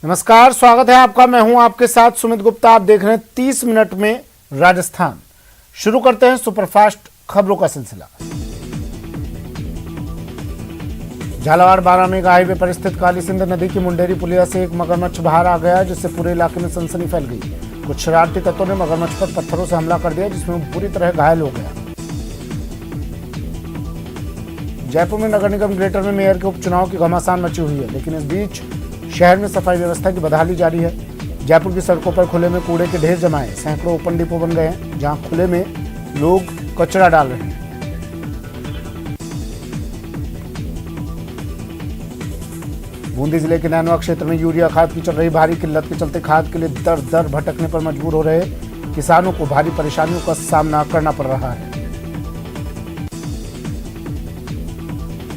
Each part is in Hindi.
नमस्कार, स्वागत है आपका। मैं हूं आपके साथ सुमित गुप्ता। आप देख रहे हैं 30 मिनट में राजस्थान। शुरू करते हैं सुपरफास्ट खबरों का सिलसिला। झालावाड़ बारामेगा हाईवे पर स्थित काली सिंध नदी की मुंडेरी पुलिया से एक मगरमच्छ बाहर आ गया, जिससे पूरे इलाके में सनसनी फैल गई। कुछ शरारती तत्वों ने मगरमच्छ पर पत्थरों से हमला कर दिया, जिसमें वो बुरी तरह घायल हो गया। जयपुर में नगर निगम ग्रेटर में मेयर के उपचुनाव की घमासान मची हुई है, लेकिन इस बीच शहर में सफाई व्यवस्था की बदहाली जारी है। जयपुर की सड़कों पर खुले में कूड़े के ढेर जमाए सैकड़ों ओपन डिपो बन गए हैं, जहां खुले में लोग कचरा डाल रहे हैं। बूंदी जिले के नैनवा क्षेत्र में यूरिया खाद की चल रही भारी किल्लत के चलते खाद के लिए दर दर भटकने पर मजबूर हो रहे किसानों को भारी परेशानियों का सामना करना पड़ रहा है।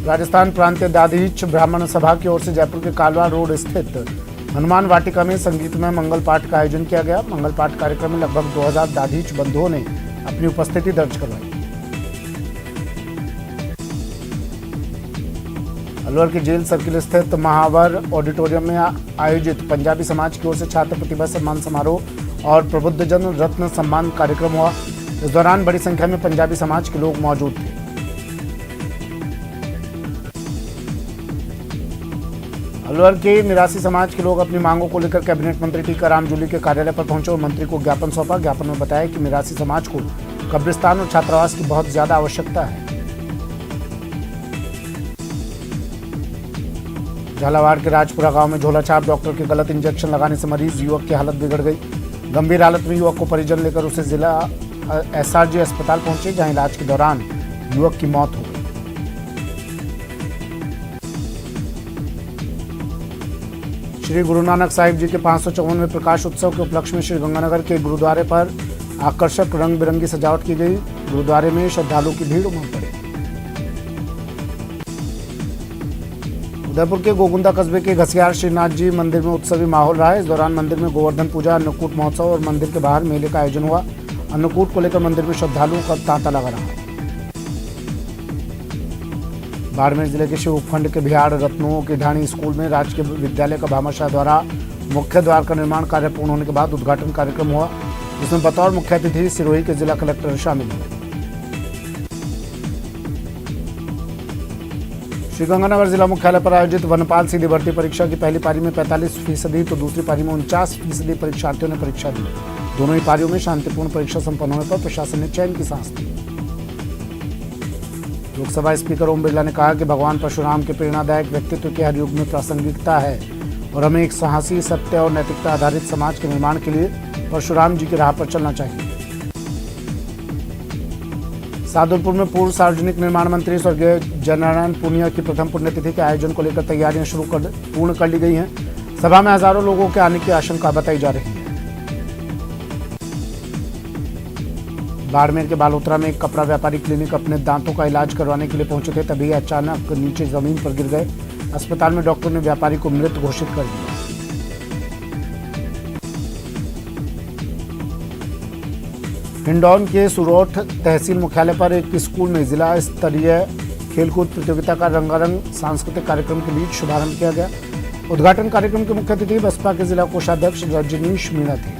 राजस्थान प्रांतीय दाधीच ब्राह्मण सभा की ओर से जयपुर के कालवा रोड स्थित हनुमान वाटिका में संगीतमय मंगल पाठ का आयोजन किया गया। मंगल पाठ कार्यक्रम में लगभग 2000 दाधीच बंधुओं ने अपनी उपस्थिति दर्ज करवाई। अलवर के जेल सर्किल स्थित महावर ऑडिटोरियम में आयोजित पंजाबी समाज की ओर से छात्र प्रतिभा सम्मान समारोह और प्रबुद्धजन रत्न सम्मान कार्यक्रम हुआ। इस दौरान बड़ी संख्या में पंजाबी समाज के लोग मौजूद थे। अलवर के निरासी समाज के लोग अपनी मांगों को लेकर कैबिनेट मंत्री टीकाराम जूली के कार्यालय पर पहुंचे और मंत्री को ज्ञापन सौंपा। ज्ञापन में बताया कि निरासी समाज को कब्रिस्तान और छात्रावास की बहुत ज्यादा आवश्यकता है। झालावाड़ के राजपुरा गांव में झोलाछाप डॉक्टर के गलत इंजेक्शन लगाने से मरीज युवक की हालत बिगड़ गई। गंभीर हालत में युवक को परिजन लेकर उसे जिला एसआरजी अस्पताल पहुंचे, जहां इलाज के दौरान युवक की मौत हो गई। श्री गुरु नानक साहिब जी के 554वें प्रकाश उत्सव के उपलक्ष्य में श्रीगंगानगर के गुरुद्वारे पर आकर्षक रंग बिरंगी सजावट की गई। गुरुद्वारे में श्रद्धालुओं की भीड़ उमड़ पड़ी। उदयपुर के गोगुंदा कस्बे के घसियार श्रीनाथ जी मंदिर में उत्सवी माहौल रहा। इस दौरान मंदिर में गोवर्धन पूजा, अन्नकूट महोत्सव और मंदिर के बाहर मेले का आयोजन हुआ। अन्नकूट को लेकर मंदिर में श्रद्धालुओं का तांता लगा रहा। बाड़मेर जिले के शिव उपखंड के बिहार रत्नुओं की ढाणी स्कूल में राजकीय विद्यालय का भामाशाह द्वारा मुख्य द्वार का निर्माण कार्य पूर्ण होने के बाद उद्घाटन कार्यक्रम हुआ, जिसमें बतौर मुख्य अतिथि सिरोही के जिला कलेक्टर शामिल हुए। श्रीगंगानगर जिला मुख्यालय पर आयोजित वनपाल सीधी भर्ती परीक्षा की पहली पारी में 45% तो दूसरी पारी में 49% परीक्षार्थियों ने परीक्षा दी। दोनों ही पारियों में शांतिपूर्ण परीक्षा संपन्न होने पर प्रशासन ने चैन की सांस ली। लोकसभा स्पीकर ओम बिरला ने कहा कि भगवान परशुराम के प्रेरणादायक व्यक्तित्व के हर युग में प्रासंगिकता है और हमें एक साहसी, सत्य और नैतिकता आधारित समाज के निर्माण के लिए परशुराम जी की राह पर चलना चाहिए। सादुलपुर में पूर्व सार्वजनिक निर्माण मंत्री स्वर्गीय जयनारायण पूनिया की प्रथम पुण्यतिथि के आयोजन को लेकर तैयारियां पूर्ण कर ली गई हैं। सभा में हजारों लोगों के आने की आशंका बताई जा रही है। बाड़मेर के बालोतरा में एक कपड़ा व्यापारी क्लिनिक अपने दांतों का इलाज करवाने के लिए पहुंचे थे, तभी अचानक नीचे जमीन पर गिर गए। अस्पताल में डॉक्टर ने व्यापारी को मृत घोषित कर दिया। हिंडौन के सुरोठ तहसील मुख्यालय पर एक स्कूल में जिला स्तरीय खेलकूद प्रतियोगिता का रंगारंग सांस्कृतिक कार्यक्रम के बीच शुभारंभ किया गया। उद्घाटन कार्यक्रम के मुख्य अतिथि बसपा के जिला कोषाध्यक्ष रजनीश मीणा थे।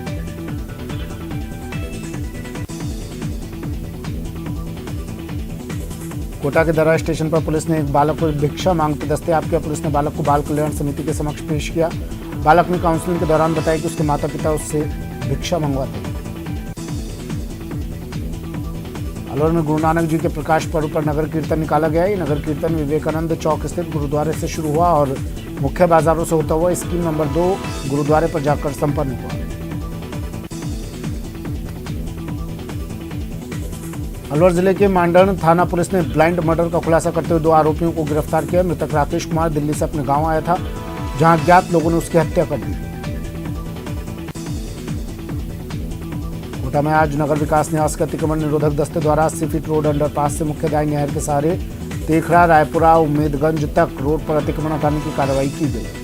कोटा के दरा स्टेशन पर पुलिस ने एक बालक को भिक्षा मांगते दस्तयाब किया। पुलिस ने बालक को बाल कल्याण समिति के समक्ष पेश किया। बालक ने काउंसलिंग के दौरान बताया कि उसके माता पिता उससे भिक्षा मंगवाते हैं। अलवर में गुरु नानक जी के प्रकाश पर्व पर नगर कीर्तन निकाला गया। ये नगर कीर्तन विवेकानंद चौक स्थित गुरुद्वारे से शुरू हुआ और मुख्य बाजारों से होता हुआ स्कीम नंबर 2 गुरुद्वारे पर जाकर संपन्न हुआ। अलवर जिले के मांडण थाना पुलिस ने ब्लाइंड मर्डर का खुलासा करते हुए 2 आरोपियों को गिरफ्तार किया। मृतक राकेश कुमार दिल्ली से अपने गांव आया था, जहां अज्ञात लोगों ने उसकी हत्या कर दी। कोटा में आज नगर विकास निवास के अतिक्रमण निरोधक दस्ते द्वारा 80 फीट रोड अंडरपास से मुख्य दाई नहर के सहारे तेखड़ा, रायपुरा, उम्मेदगंज तक रोड पर अतिक्रमण हटाने की कार्रवाई की गई।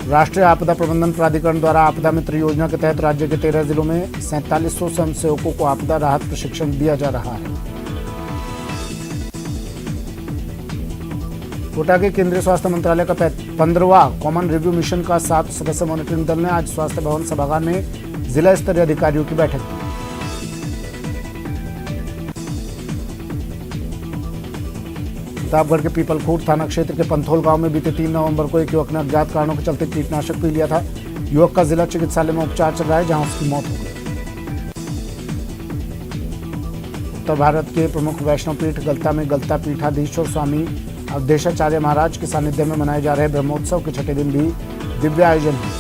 राष्ट्रीय आपदा प्रबंधन प्राधिकरण द्वारा आपदा मित्र योजना के तहत राज्य के 13 जिलों में 4700 स्वयंसेवकों को आपदा राहत प्रशिक्षण दिया जा रहा है। कोटा के केंद्रीय स्वास्थ्य मंत्रालय का 15वां कॉमन रिव्यू मिशन का 7 सदस्य मॉनिटरिंग दल ने आज स्वास्थ्य भवन सभागार में जिला स्तरीय अधिकारियों की बैठक की। प्रतापगढ़ के पीपलखूट थाना क्षेत्र के पंथोल गांव में बीते 3 नवंबर को एक युवक ने अज्ञात कारणों के चलते कीटनाशक पी लिया था। युवक का जिला चिकित्सालय में उपचार चल रहा है, जहां उसकी मौत हो गई। उत्तर भारत के प्रमुख वैष्णव पीठ गलता में गलता पीठाधीश्वर स्वामी अवधेशाचार्य महाराज के सानिध्य में मनाए जा रहे ब्रह्मोत्सव के छठे दिन भी दिव्य आयोजन हुए।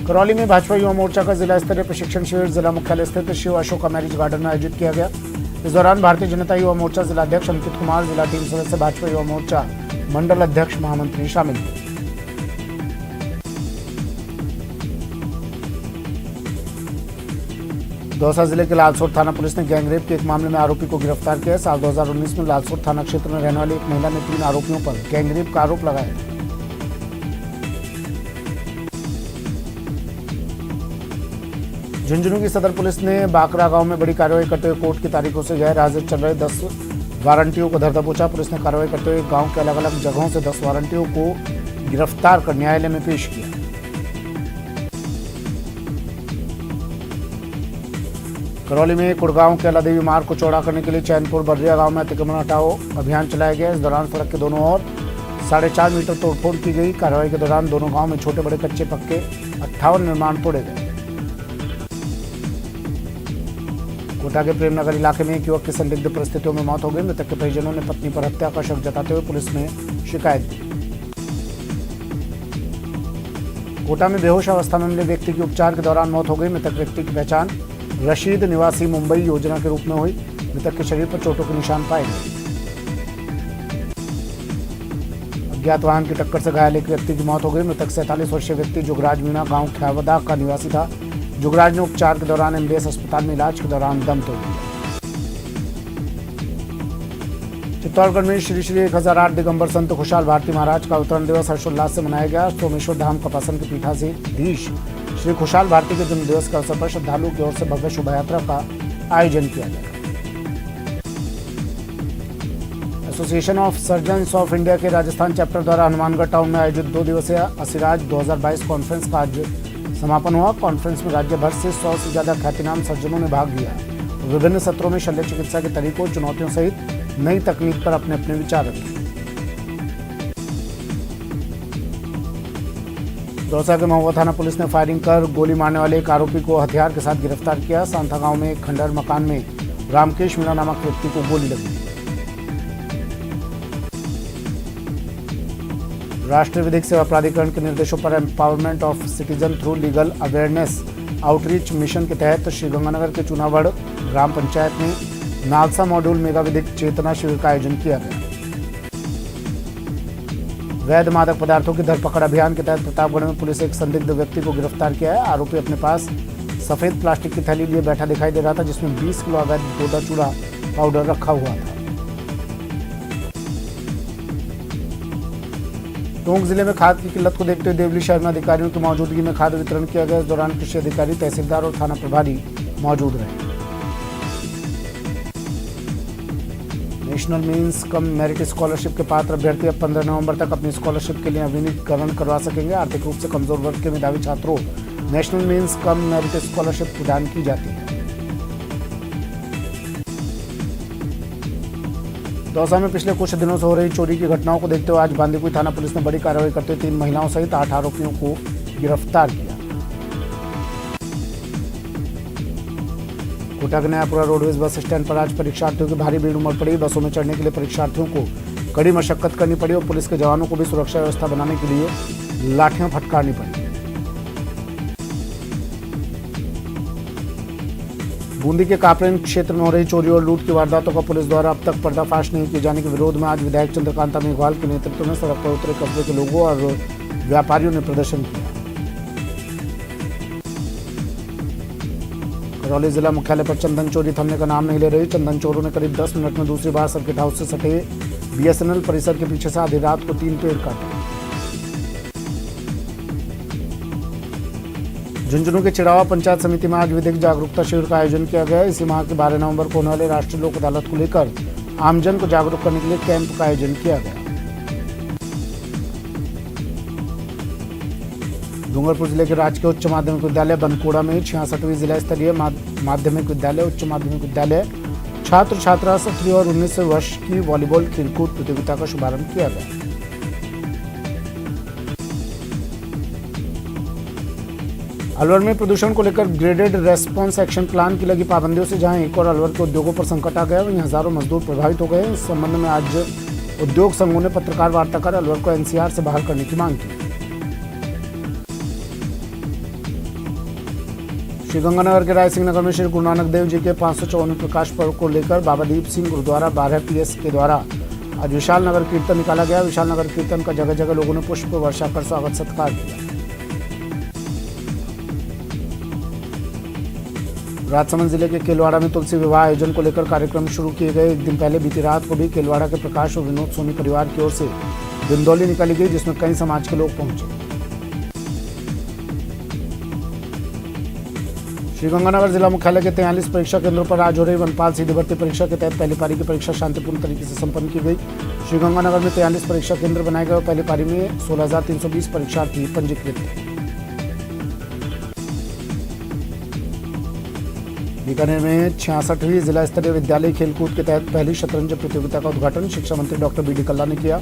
करौली में भाजपा युवा मोर्चा का जिला स्तरीय प्रशिक्षण शिविर जिला मुख्यालय स्थित शिव अशोका मैरिज गार्डन में आयोजित किया गया। इस दौरान भारतीय जनता युवा मोर्चा जिलाध्यक्ष अंकित कुमार, जिला टीम सदस्य, भाजपा युवा मोर्चा मंडल अध्यक्ष, महामंत्री शामिल हुए। दौसा जिले के लालसोट थाना पुलिस ने गैंगरेप के एक मामले में आरोपी को गिरफ्तार किया। साल 2019 में लालसोट थाना क्षेत्र में रहने वाली एक महिला ने 3 आरोपियों पर गैंगरेप का आरोप लगाया। झुंझुनू की सदर पुलिस ने बाकरा गांव में बड़ी कार्रवाई करते हुए कोर्ट की तारीखों से गैर हाजिर चल रहे 10 वारंटियों को धर दबोचा। पुलिस ने कार्रवाई करते हुए गांव के अलग अलग जगहों से 10 वारंटियों को गिरफ्तार कर न्यायालय में पेश किया। करौली में कुड़गांव के देवी मार्ग को चौड़ा करने के लिए चैनपुर बर्रिया गांव में अतिक्रमण हटाओ अभियान चलाया गया। इस दौरान सड़क के दोनों ओर 4.5 मीटर तोड़फोड़ की गई। कार्रवाई के दौरान दोनों गांव में छोटे बड़े कच्चे पक्के 58 निर्माण तोड़े गए। कोटा के प्रेमनगर इलाके में एक युवक की संदिग्ध परिस्थितियों में मौत हो गई। मृतक के परिजनों ने पत्नी पर हत्या का शक जताते हुए पुलिस में शिकायत दी। कोटा में बेहोश अवस्था में मिले व्यक्ति की उपचार के दौरान मौत हो गई। मृतक व्यक्ति की पहचान रशीद निवासी मुंबई योजना के रूप में हुई। मृतक के शरीर पर चोटों के निशान पाए गए। अज्ञात वाहन की टक्कर से घायल एक व्यक्ति की मौत हो गई। मृतक 47 वर्षीय व्यक्ति जुगराज मीणा गांव ख्यावदा का निवासी था। जुगराज ने उपचार के दौरान एमबीएस अस्पताल में इलाज के दौरान दम तोड़ दिया। चित्तौड़गढ़ में श्री श्री 1008 दिगंबर संत खुशहाल भारती महाराज का अवतरण दिवस हर्षोल्लास से मनाया गया। सोमेश्वर धाम कपासन के पीठाधीश श्री खुशहाल भारती के जन्म दिवस के अवसर पर श्रद्धालुओं की ओर से भव्य शोभा यात्रा का आयोजन किया गया। Association of surgeons of India के राजस्थान चैप्टर द्वारा हनुमानगढ़ टाउन में आयोजित 2 दिवसीय असिराज 2022 कॉन्फ्रेंस का आज समापन हुआ। कॉन्फ्रेंस में राज्य भर से 100 से ज्यादा ख्यातिनाम सर्जनों ने भाग लिया। विभिन्न सत्रों में शल्य चिकित्सा के तरीकों, चुनौतियों सहित नई तकनीक पर अपने अपने विचार रखे। दौसा के महुआ थाना पुलिस ने फायरिंग कर गोली मारने वाले एक आरोपी को हथियार के साथ गिरफ्तार किया। सांथा गांव में एक खंडहर मकान में रामकेश मीणा नामक व्यक्ति को गोली लगी। राष्ट्रीय विधिक सेवा प्राधिकरण के निर्देशों पर empowerment of citizen through legal awareness outreach mission के तहत श्रीगंगानगर के चुनावड़ ग्राम पंचायत में नालसा मॉड्यूल मेगा विधिक चेतना शिविर का आयोजन किया गया। वैध मादक पदार्थों की धरपकड़ अभियान के तहत प्रतापगढ़ में पुलिस एक संदिग्ध व्यक्ति को गिरफ्तार किया है। आरोपी अपने पास सफेद प्लास्टिक की थैली लिए बैठा दिखाई दे रहा था, जिसमें 20 किलो अवैध डोडा चूड़ा पाउडर रखा हुआ था। टोंक जिले में खाद की किल्लत को देखते हुए देवली शहर में अधिकारियों की मौजूदगी में खाद वितरण किया गया। इस दौरान कृषि अधिकारी, तहसीलदार और थाना प्रभारी मौजूद रहे। National means cum merit scholarship के पात्र अभ्यर्थी अब 15 नवंबर तक अपनी स्कॉलरशिप के लिए नवीनीकरण करवा सकेंगे। आर्थिक रूप से कमजोर वर्ग के मेधावी छात्रों national means cum merit scholarship प्रदान की जाती है। दौसा में पिछले कुछ दिनों से हो रही चोरी की घटनाओं को देखते हुए आज बांदीकुई थाना पुलिस ने बड़ी कार्रवाई करते हुए 3 महिलाओं सहित 8 आरोपियों को गिरफ्तार किया। कोटा के नयापुरा रोडवेज बस स्टैंड पर आज परीक्षार्थियों की भारी भीड़ उमड़ पड़ी। बसों में चढ़ने के लिए परीक्षार्थियों को कड़ी मशक्कत करनी पड़ी और पुलिस के जवानों को भी सुरक्षा व्यवस्था बनाने के लिए लाठियां फटकारनी पड़ी। बूंदी के कापरेन क्षेत्र में हो रही चोरी और लूट की वारदातों का पुलिस द्वारा अब तक पर्दाफाश नहीं किए जाने के विरोध में आज विधायक चंद्रकांता मेघवाल के नेतृत्व में सड़क पर उतरे कस्बे के लोगों और व्यापारियों ने प्रदर्शन किया। करौली जिला मुख्यालय पर चंदन चोरी थमने का नाम नहीं ले रही। चंदन चोरों ने करीब 10 मिनट में दूसरी बार सर्किट हाउस से सटे बीएसएनएल परिसर के पीछे से आधी रात को 3 पेड़ काटे। झुंझुनू के चिड़ावा पंचायत समिति में आज विधिक जागरूकता शिविर का आयोजन किया गया। इसी माह के 12 नवंबर को होने वाले राष्ट्रीय लोक अदालत को लेकर आमजन को जागरूक करने के लिए कैंप का आयोजन किया गया। डूंगरपुर जिले के राजकीय उच्च माध्यमिक विद्यालय बनकोड़ा में 66वीं जिला स्तरीय माध्यमिक विद्यालय उच्च माध्यमिक विद्यालय छात्र छात्रा 17 और 19 वर्ष की वॉलीबॉल खेलकूद प्रतियोगिता का शुभारंभ किया गया। अलवर में प्रदूषण को लेकर ग्रेडेड रेस्पॉन्स एक्शन प्लान की लगी पाबंदियों से जहां एक और अलवर के उद्योगों पर संकट आ गया, वहीं हजारों मजदूर प्रभावित हो गए। इस संबंध में आज उद्योग संघों ने पत्रकार वार्ता कर अलवर को एनसीआर से बाहर करने की मांग की। श्रीगंगानगर के राय सिंह नगर में श्री गुरु नानक देव जी के 554वें प्रकाश पर्व को लेकर बाबा दीप सिंह गुरुद्वारा 12 PS के द्वारा आज विशाल नगर कीर्तन निकाला गया। विशाल नगर कीर्तन का जगह जगह लोगों ने पुष्प वर्षा कर स्वागत सत्कार किया। राजसमंद जिले के केलवाड़ा में तुलसी विवाह आयोजन को लेकर कार्यक्रम शुरू किए गए। एक दिन पहले बीती रात को भी केलवाड़ा के प्रकाश और विनोद सोनी परिवार की ओर से दिंदौली निकाली गई, जिसमें कई समाज के लोग पहुंचे। श्रीगंगानगर जिला मुख्यालय के 43 परीक्षा केंद्रों पर आज हो रही वनपाल सीधी भर्ती परीक्षा के तहत पहली पारी की परीक्षा शांतिपूर्ण तरीके से संपन्न की गई। श्रीगंगानगर में 43 परीक्षा केंद्र बनाए गए और पहली पारी में 16,320 परीक्षार्थी पंजीकृत थे। बीकानेर में 66वीं जिला स्तरीय विद्यालय खेलकूद के तहत पहली शतरंज प्रतियोगिता का उद्घाटन शिक्षा मंत्री डॉक्टर BD कल्ला ने किया।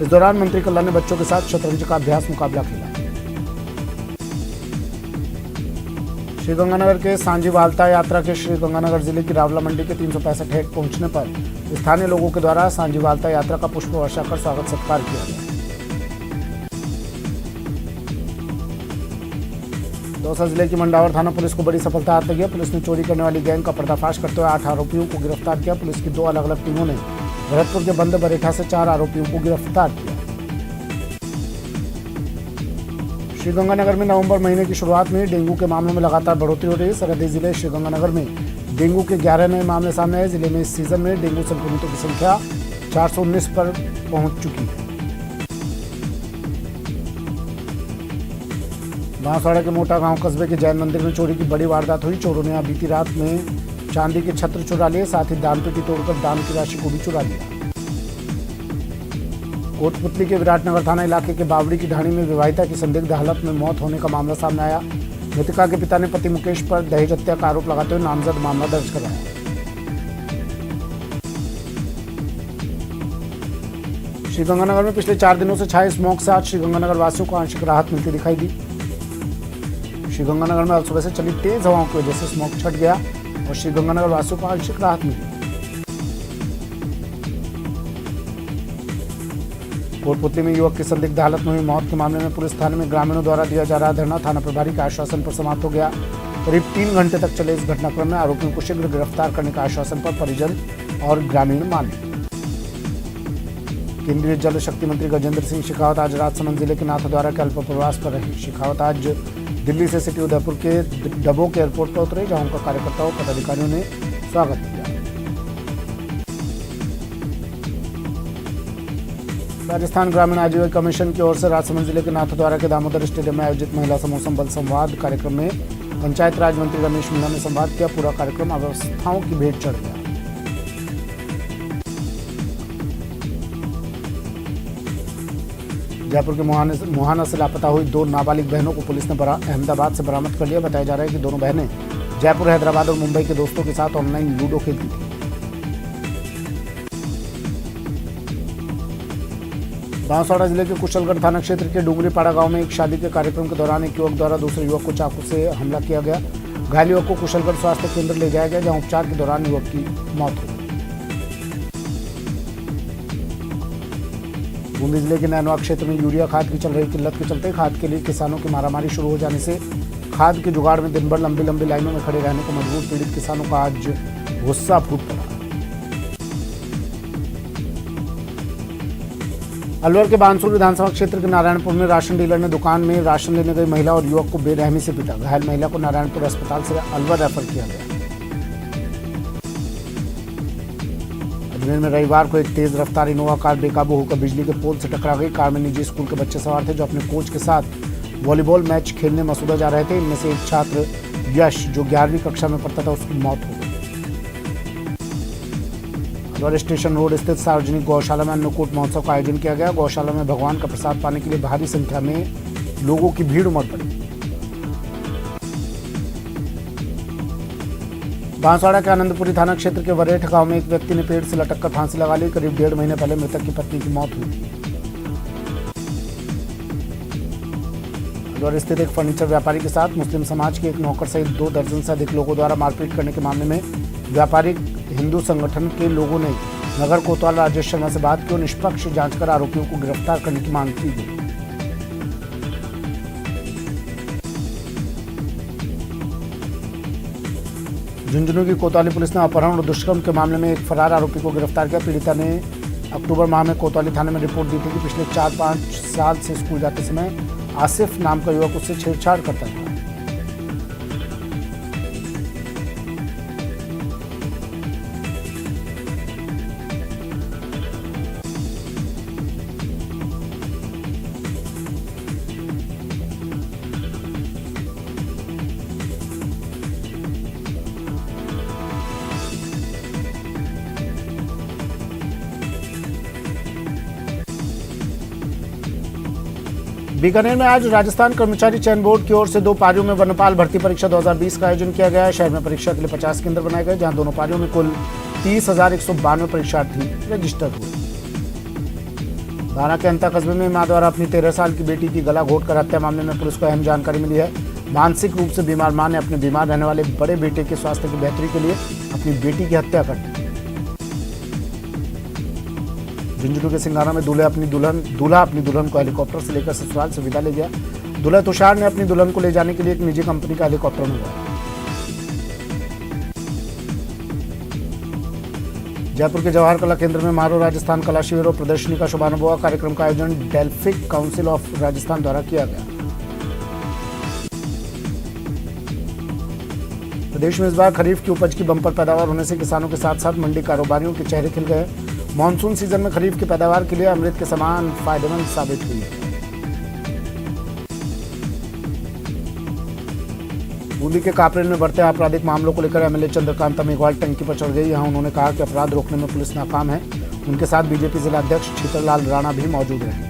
इस दौरान मंत्री कल्ला ने बच्चों के साथ शतरंज का अभ्यास मुकाबला खेला। श्रीगंगानगर के सांझी वाल्ता यात्रा के श्रीगंगानगर जिले की रावला मंडी के 365 हेड पहुंचने पर स्थानीय लोगों के द्वारा सांझी वाल्ता यात्रा का पुष्प वर्षा कर स्वागत सत्कार किया गया। दौसा जिले की मंडावर थाना पुलिस को बड़ी सफलता हाथ लगी। पुलिस ने चोरी करने वाली गैंग का पर्दाफाश करते हुए 8 आरोपियों को गिरफ्तार किया। पुलिस की 2 अलग अलग टीमों ने भरतपुर के बंद बरेठा से 4 आरोपियों को गिरफ्तार किया। श्रीगंगानगर में नवंबर महीने की शुरुआत में डेंगू के मामलों में लगातार बढ़ोतरी हो रही है। सरहदी जिले श्रीगंगानगर में डेंगू के 11 नए मामले सामने आए। जिले में इस सीजन में डेंगू संक्रमितों की संख्या 419 पर पहुंच चुकी है। बांसवाड़ा के मोटा गांव कस्बे के जैन मंदिर में चोरी की बड़ी वारदात हुई। चोरों ने यहां बीती रात में चांदी के छत्र चुरा लिए, साथ ही दान पेटी तोड़कर दान की राशि को भी चुरा लिया। कोटपुतली के विराटनगर थाना इलाके के बावड़ी की ढाणी में विवाहिता की संदिग्ध हालत में मौत होने का मामला सामने आया। मृतका के पिता ने पति मुकेश पर दहेज हत्या का आरोप लगाते हुए नामजद मामला दर्ज कराया। श्रीगंगानगर में पिछले 4 दिनों से छाए स्मॉग से आज श्रीगंगानगर वासियों को आंशिक राहत मिलती दिखाई दी। श्रीगंगानगर में आज सुबह से चली तेज हवाओं की वजह से स्मॉग छट गया और श्रीगंगानगर वासियों को आंशिक राहत मिली। कोटपुतली में युवक की संदिग्ध हालत में हुई मौत के मामले में पुलिस थाने में ग्रामीणों द्वारा दिया जा रहा धरना थाना प्रभारी के आश्वासन पर समाप्त हो गया। करीब 3 घंटे तक चले इस घटनाक्रम में आरोपियों को शीघ्र गिरफ्तार करने का आश्वासन पर परिजन और ग्रामीण माने। केंद्रीय जल शक्ति मंत्री गजेंद्र सिंह शेखावत आज राजसमंद जिले के नाथद्वारा के अल्प प्रवास पर रहे। शेखावत आज दिल्ली से सिटी उदयपुर के डबोक एयरपोर्ट पर उतरे, जहां उनका कार्यकर्ताओं पदाधिकारियों ने स्वागत किया। राजस्थान ग्रामीण आजीविका मिशन की ओर से राजसमंद जिले के नाथद्वारा के दामोदर स्टेडियम में आयोजित महिला समूह संबल संवाद कार्यक्रम में पंचायत राज मंत्री रमेश मीणा ने संवाद किया। पूरा कार्यक्रम अव्यवस्थाओं की भेंट चढ़ गया। जयपुर के मुहाना से लापता हुई 2 नाबालिग बहनों को पुलिस ने अहमदाबाद से बरामद कर लिया। बताया जा रहा है कि दोनों बहनें जयपुर, हैदराबाद और मुंबई के दोस्तों के साथ ऑनलाइन लूडो खेलती थी। बांसवाड़ा जिले के कुशलगढ़ थाना क्षेत्र के डूंगरीपाड़ा गांव में एक शादी के कार्यक्रम के दौरान एक युवक द्वारा दूसरे युवक को चाकू से हमला किया गया। घायल युवक को कुशलगढ़ स्वास्थ्य केंद्र ले जाया गया, जहां उपचार के दौरान युवक की मौत हो गई। बूंदी जिले के नैनवा क्षेत्र में यूरिया खाद की चल रही किल्लत के चलते खाद के लिए किसानों की मारामारी शुरू हो जाने से खाद के जुगाड़ में दिन भर लंबी लंबी लाइनों में खड़े रहने को मजबूर पीड़ित किसानों का आज गुस्सा फूट पड़ा। अलवर के बानसूर विधानसभा क्षेत्र के नारायणपुर में राशन डीलर ने दुकान में राशन लेने गई महिला और युवक को बेरहमी से पीटा। घायल महिला को नारायणपुर अस्पताल से अलवर रेफर किया गया। अजमेर में रविवार को एक तेज रफ्तार इनोवा कार बेकाबू होकर बिजली के पोल से टकरा गई। कार में निजी स्कूल के बच्चे सवार थे जो अपने कोच के साथ वॉलीबॉल मैच खेलने मसूदा जा रहे थे। इनमें से एक छात्र यश, जो 11वीं कक्षा में पढ़ता था, उसकी मौत हो गई। अलवर स्टेशन रोड स्थित सार्वजनिक गौशाला में अन्नकूट महोत्सव का आयोजन किया गया। गौशाला में भगवान का प्रसाद पाने के लिए भारी संख्या में लोगों की भीड़ उमड़ पड़ी। बांसवाड़ा के आनंदपुरी थाना क्षेत्र के वरेठ गांव में एक व्यक्ति ने पेड़ से लटककर फांसी लगा ली। करीब 1.5 महीने पहले मृतक की पत्नी की मौत हुई थी। अलवर स्थित एक फर्नीचर व्यापारी के साथ मुस्लिम समाज के एक नौकर सहित 2 दर्जन से अधिक लोगों द्वारा मारपीट करने के मामले में व्यापारिक हिंदू संगठन के लोगों ने नगर कोतवाल राजेश शर्मा से बात की और निष्पक्ष जांच कर आरोपियों को गिरफ्तार करने की मांग की गई। झुंझुनू की कोतवाली पुलिस ने अपहरण और दुष्कर्म के मामले में एक फरार आरोपी को गिरफ्तार किया। पीड़िता ने अक्टूबर माह में कोतवाली थाने में रिपोर्ट दी थी कि पिछले 4-5 साल से स्कूल जाते समय आसिफ नाम का युवक उससे छेड़छाड़ करता था। बीकानेर में आज राजस्थान कर्मचारी चयन बोर्ड की ओर से 2 पारियों में वनपाल भर्ती परीक्षा 2020 का आयोजन किया गया है। शहर में परीक्षा के लिए 50 केंद्र बनाए गए, जहां दोनों पारियों में कुल 30,192 परीक्षार्थी रजिस्टर हुए। दाना के अंता कस्बे में मां द्वारा अपनी 13 साल की बेटी की गला घोंटकर हत्या मामले में पुलिस को अहम जानकारी मिली है। मानसिक रूप से बीमार मां ने अपने बीमार रहने वाले बड़े बेटे के स्वास्थ्य की बेहतरी के लिए अपनी बेटी की हत्या कर दी। झुंझुनू के सिंगारा में दूल्हा अपनी दुल्हन को हेलीकॉप्टर से लेकर ससुराल से विदा ले गया। दूल्हा तुषार ने अपनी दुल्हन को ले जाने के लिए एक निजी कंपनी का हेलीकॉप्टर मंगवाया। जयपुर के जवाहर कला केंद्र में मारो राजस्थान कला शिविर और प्रदर्शनी का शुभारंभ हुआ। कार्यक्रम का आयोजन डेल्फिक काउंसिल ऑफ राजस्थान द्वारा किया गया। प्रदेश में इस बार खरीफ की उपज की बंपर पैदावार होने से किसानों के साथ साथ मंडी कारोबारियों के चेहरे खिल गए। मानसून सीजन में खरीफ की पैदावार के लिए अमृत के समान फायदेमंद साबित हुई है। बूंदी के कापरेल में बढ़ते आपराधिक मामलों को लेकर एमएलए चंद्रकांता मेघवाल टंकी पर चढ़ गई। यहां उन्होंने कहा कि अपराध रोकने में पुलिस नाकाम है। उनके साथ बीजेपी जिला अध्यक्ष छीतरलाल राणा भी मौजूद रहे।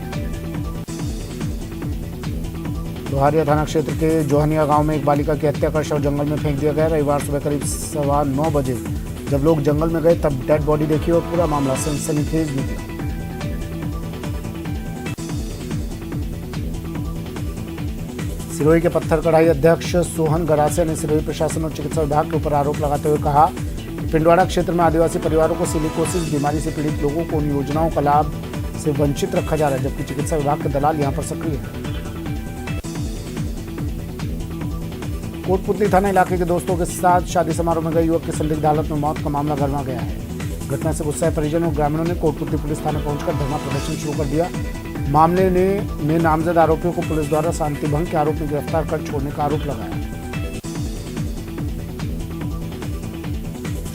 लोहारिया थाना क्षेत्र के जोहनिया गांव में एक बालिका की हत्या कर शव जंगल में फेंक दिया गया। रविवार सुबह करीब 9:15 बजे जब लोग जंगल में गए तब डेड बॉडी देखी और पूरा मामला सनसनीखेज निकला। सिरोही के पत्थर कढ़ाई अध्यक्ष सोहन गरासिया ने सिरोही प्रशासन और चिकित्सा विभाग के ऊपर आरोप लगाते हुए कहा कि पिंडवाड़ा क्षेत्र में आदिवासी परिवारों को सिलिकोसिस बीमारी से पीड़ित लोगों को उन योजनाओं का लाभ से वंचित रखा जा रहा है, जबकि चिकित्सा विभाग के दलाल यहां पर सक्रिय हैं। कोटपुतली थाना इलाके के दोस्तों के साथ शादी समारोह में गए युवक की संदिग्ध हालत में मौत का मामला गरमा गया है। घटना से गुस्साए परिजन और ग्रामीणों ने कोटपुतली पुलिस थाने पहुंचकर धरना प्रदर्शन शुरू कर दिया। मामले में नामजद आरोपियों को पुलिस द्वारा शांति भंग के आरोप में गिरफ्तार कर छोड़ने का आरोप लगाया।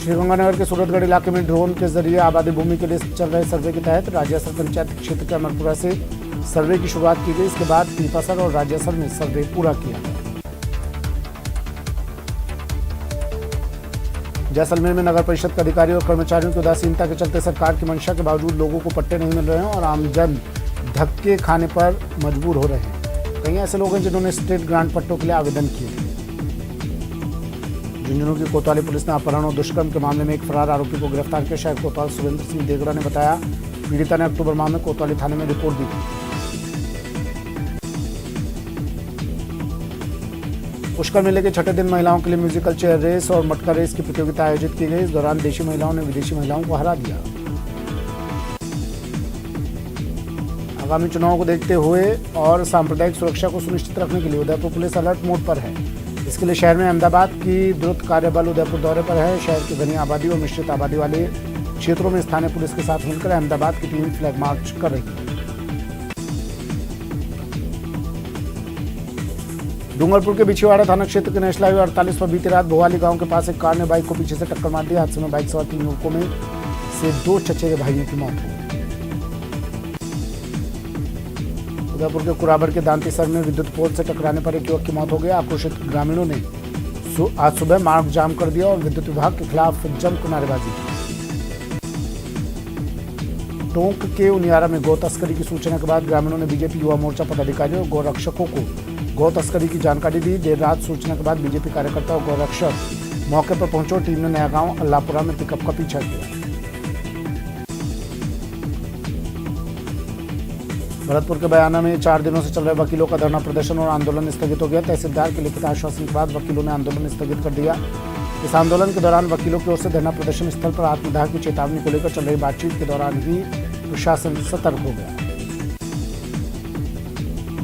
श्रीगंगानगर के सूरतगढ़ इलाके में ड्रोन के जरिए आबादी भूमि के लिए चल रहे सर्वे के तहत राज्यसर पंचायत क्षेत्र के अमरपुरा से सर्वे की शुरुआत की गई। इसके बाद पीपासर और राज्यसर में सर्वे पूरा किया गया। जैसलमेर में नगर परिषद के अधिकारियों और कर्मचारियों की उदासीनता के चलते सरकार की मंशा के बावजूद लोगों को पट्टे नहीं मिल रहे हैं और आमजन धक्के खाने पर मजबूर हो रहे हैं। कई ऐसे लोग हैं जिन्होंने स्टेट ग्रांट पट्टों के लिए आवेदन किए थे। झुंझुनू की कोतवाली पुलिस ने अपहरण और दुष्कर्म के मामले में एक फरार आरोपी को गिरफ्तार किया। शायद कोतवाल सुरेंद्र सिंह देगड़ा ने बताया पीड़िता ने अक्टूबर माह में कोतवाली थाने में रिपोर्ट दी थी। पुष्कर मेले के छठे दिन महिलाओं के लिए म्यूजिकल चेयर रेस और मटका रेस की प्रतियोगिता आयोजित की गई। इस दौरान देशी महिलाओं ने विदेशी महिलाओं को हरा दिया। आगामी चुनाव को देखते हुए और सांप्रदायिक सुरक्षा को सुनिश्चित रखने के लिए उदयपुर पुलिस अलर्ट मोड पर है। इसके लिए शहर में अहमदाबाद की द्रुत कार्यबल उदयपुर दौरे पर है। शहर की घनी आबादी और मिश्रित आबादी वाले क्षेत्रों में स्थानीय पुलिस के साथ मिलकर अहमदाबाद की टीम फ्लैग मार्च कर रही है। डूंगरपुर के बिछीवाड़ा थाना क्षेत्र के नेशनल हाईवे 48 पर बीती रात भोवाली गांव के पास एक कार ने बाइक को पीछे से टक्कर मार दी। हादसे में बाइक सवार 3 युवकों में से 2 चचेरे भाइयों की मौत हो गई। उदयपुर के कुराबड़ के दांतीसर में विद्युत पोल से टकराने पर एक युवक की मौत हो गई। आक्रोशित ग्रामीणों ने आज सुबह मार्ग जाम कर दिया और विद्युत विभाग के खिलाफ जमकर नारेबाजी की। टोंक के उनियारा में गौ तस्करी की सूचना के बाद ग्रामीणों ने बीजेपी युवा मोर्चा पदाधिकारियों और गौरक्षकों को गौ तस्करी की जानकारी दी। देर रात सूचना के बाद बीजेपी कार्यकर्ता और गौरक्षक मौके पर पहुंचे। टीम ने नया गांव अल्लाहपुरा में पिकअप का पीछा किया। भरतपुर के बयाना में 4 दिनों से चल रहे वकीलों का धरना प्रदर्शन और आंदोलन स्थगित हो गया। तहसीलदार के लिखित आश्वासन के बाद वकीलों ने आंदोलन स्थगित कर दिया। इस आंदोलन के दौरान वकीलों की ओर से धरना प्रदर्शन स्थल पर आत्मदाह की चेतावनी को लेकर चल रही बातचीत के दौरान ही प्रशासन सतर्क हो गया।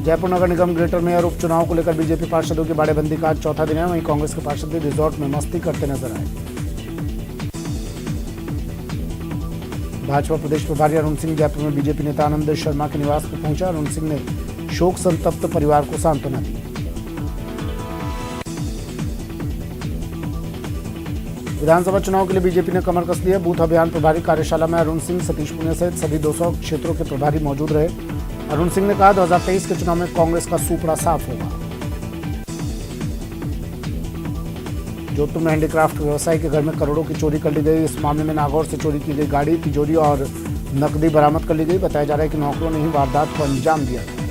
जयपुर नगर निगम ग्रेटर मेयर उपचुनाव को लेकर बीजेपी पार्षदों की बाड़ेबंदी का आज चौथा दिन है। वहीं कांग्रेस के पार्षद भी रिजॉर्ट में मस्ती करते नजर आए। भाजपा प्रदेश प्रभारी अरुण सिंह जयपुर में बीजेपी नेता आनंद शर्मा के निवास पर पहुंचा। अरुण सिंह ने शोक संतप्त परिवार को सांत्वना दी। विधानसभा चुनाव के लिए बीजेपी ने कमर कस ली है। बूथ अभियान प्रभारी कार्यशाला में अरुण सिंह, सतीश पुनिया सहित सभी 200 क्षेत्रों के प्रभारी मौजूद रहे। अरुण सिंह ने कहा 2023 के चुनाव में कांग्रेस का सुपड़ा साफ होगा। जोधपुर में हैंडीक्राफ्ट व्यवसायी के घर में करोड़ों की चोरी कर ली गई। इस मामले में नागौर से चोरी की गई गाड़ी, तिजोरी और नकदी बरामद कर ली गई। बताया जा रहा है कि नौकरों ने ही वारदात को अंजाम दिया था।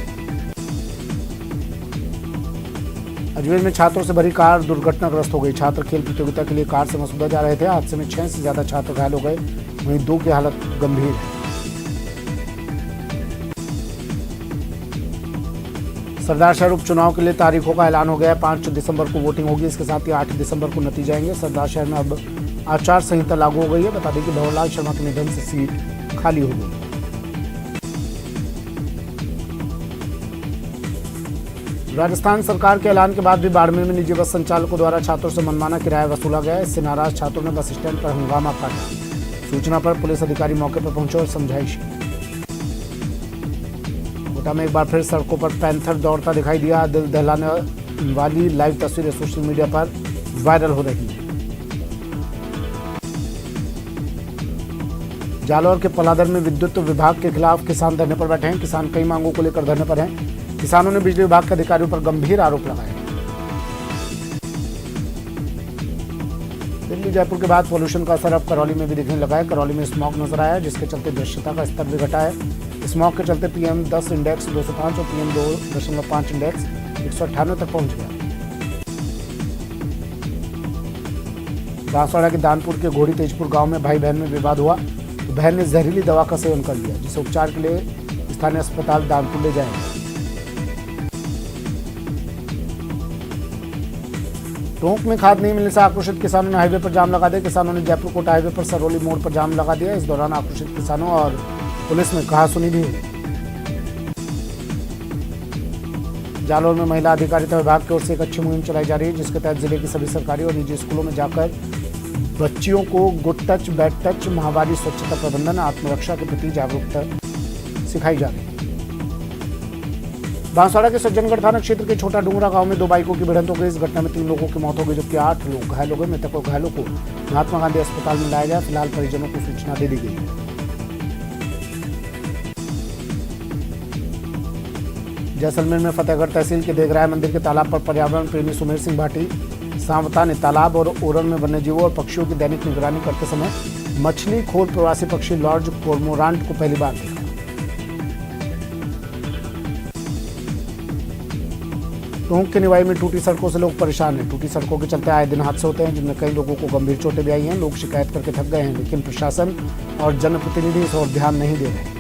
अजमेर में छात्रों से भरी कार दुर्घटनाग्रस्त हो गई। छात्र खेल प्रतियोगिता के लिए कार से मसूदा जा रहे थे। हादसे में 6 से ज्यादा छात्र घायल हो गए, वहीं 2 की हालत गंभीर है। सरदार शहर उपचुनाव के लिए तारीखों का ऐलान हो गया है। 5 दिसंबर को वोटिंग होगी। इसके साथ ही 8 दिसंबर को नतीजे आएंगे। सरदार शहर में अब आचार संहिता लागू हो गई है। बता दें कि भंवरलाल शर्मा के निधन से सीट खाली हो गई। राजस्थान सरकार के ऐलान के बाद भी बाड़मेर में निजी बस संचालकों द्वारा छात्रों से मनमाना किराया वसूला गया। इससे नाराज छात्रों ने बस स्टैंड पर हंगामा काटा। सूचना पर पुलिस अधिकारी मौके पर पहुंचे और समझाइश की। कोटा में एक बार फिर सड़कों पर पैंथर दौड़ता दिखाई दिया। दिल दहलाने वाली लाइव तस्वीरें सोशल मीडिया पर वायरल हो रही है। जालौर के पलादर में विद्युत विभाग के खिलाफ किसान धरने पर बैठे हैं। किसान कई मांगों को लेकर धरने पर हैं। किसानों ने बिजली विभाग के अधिकारियों पर गंभीर आरोप लगाए। दिल्ली जयपुर के बाद पॉल्यूशन का असर अब करौली में भी दिखने लगा है। करौली में स्मॉग नजर आया, जिसके चलते दृश्यता का स्तर भी घटा है। स्मॉग के चलते PM10 इंडेक्स 205 और PM2.5 इंडेक्स 198 तक पहुंच गया। बांसवाड़ा के दानपुर के घोड़ी तेजपुर गांव में भाई बहन में विवाद हुआ तो बहन ने जहरीली दवा का सेवन कर लिया, जिसे उपचार के लिए स्थानीय अस्पताल दानपुर ले जाए। टोंक में खाद नहीं मिलने से आक्रोशित किसानों ने हाईवे पर जाम लगा दिया। किसानों ने जयपुर कोटा हाईवे पर सरौली मोड़ पर जाम लगा दिया। इस दौरान आक्रोशित किसानों और पुलिस में कहासुनी भी हुई। जालौर में महिला अधिकारिता विभाग की ओर से एक अच्छी मुहिम चलाई जा रही है, जिसके तहत जिले की सभी सरकारी और निजी स्कूलों में जाकर बच्चियों को गुड टच, बैड टच, माहवारी स्वच्छता प्रबंधन, आत्मरक्षा के प्रति जागरूकता सिखाई जा रही है। बांसवाड़ा के सज्जनगढ़ थाना क्षेत्र के छोटा डूंगरा गांव में 2 बाइकों की भिड़ंत हो गई। इस घटना में 3 लोगों की मौत हो गई, जबकि 8 लोग घायल हो गए। मृतकों और घायलों को महात्मा गांधी अस्पताल में लाया गया। फिलहाल परिजनों को सूचना दे दी गई है। जैसलमेर में फतेहगढ़ तहसील के देगराय मंदिर के तालाब पर पर्यावरण प्रेमी सुमेर सिंह भाटी सांवता ने तालाब और ओरन में वन्यजीवों और पक्षियों की दैनिक निगरानी करते समय मछली खोर प्रवासी पक्षी लॉर्ड कोरमोरांट को पहली बार देखा। टोंक के निवाई में टूटी सड़कों से लोग परेशान हैं। टूटी सड़कों के चलते आए दिन हादसे होते हैं, जिनमें कई लोगों को गंभीर चोटें भी आई हैं। लोग शिकायत करके थक गए हैं, लेकिन प्रशासन और जनप्रतिनिधि इस ओर ध्यान नहीं दे रहे।